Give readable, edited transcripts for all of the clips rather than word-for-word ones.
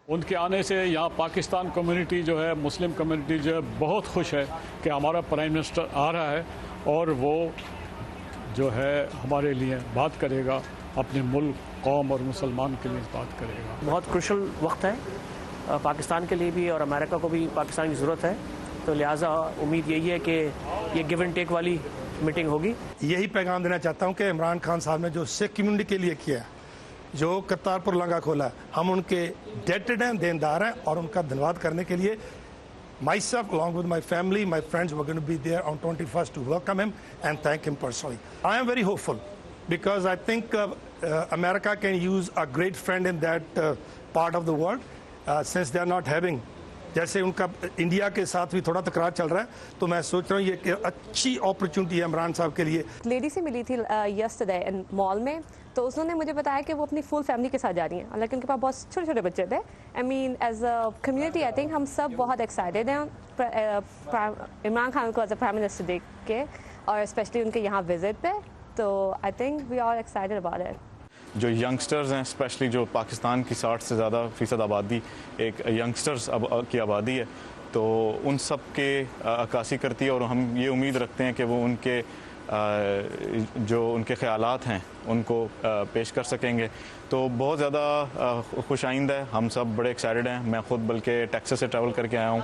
उनके आने से यहाँ पाकिस्तान कम्युनिटी जो है, मुस्लिम कम्युनिटी जो है, बहुत खुश है कि हमारा प्राइम मिनिस्टर आ रहा है और वो जो है हमारे लिए बात करेगा, अपने मुल्क, कौम और मुसलमान के लिए बात करेगा। बहुत क्रूशल वक्त है पाकिस्तान के लिए भी और अमेरिका को भी पाकिस्तान की ज़रूरत है, तो लिहाजा उम्मीद यही है कि ये गिव एंड टेक वाली मीटिंग होगी। यही पैगाम देना चाहता हूँ कि इमरान खान साहब ने जो सिख कम्युनिटी के लिए किया है, जो करतारपुर लांघा खोला है, हम उनके डेटेड हैं, देनदार हैं और उनका धन्यवाद करने के लिए myself along with my family, my friends were going to be there on 21st to welcome him and thank him personally. I am very hopeful because I think America can use a great friend in that part of the world since they are not having, जैसे उनका India के साथ भी थोड़ा तकरार चल रहा है, तो मैं सोच रहा हूँ ये अच्छी अपॉर्चुनिटी है इमरान साहब के लिए। लेडी से मिली थी यस्टरडे मॉल में, तो उसने मुझे बताया कि वो अपनी फुल फैमिली के साथ जा रही हैं, हालांकि उनके पास बहुत छोटे छोटे बच्चे थे। I mean as a community I think हम सब बहुत एक्साइटेड हैं इमरान खान को एज अ प्राइम मिनिस्टर देख के, और स्पेशली उनके यहाँ विजिट पे, तो I think we are excited about it. जो यंगस्टर्स हैं, स्पेशली जो पाकिस्तान की 60 से ज़्यादा फ़ीसद आबादी एक यंगस्टर्स की आबादी है, तो उन सब के अक्कासी करती है और हम ये उम्मीद रखते हैं कि वो उनके जो उनके ख़यालात हैं उनको पेश कर सकेंगे। तो बहुत ज़्यादा खुशाइंद है, हम सब बड़े एक्साइटेड हैं। मैं ख़ुद बल्कि टेक्सास से ट्रैवल करके आया हूँ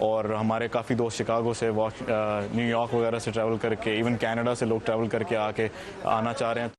और हमारे काफ़ी दोस्त शिकागो से, न्यूयॉर्क वगैरह से ट्रैवल करके, इवन कनाडा से लोग ट्रैवल करके आना चाह रहे हैं।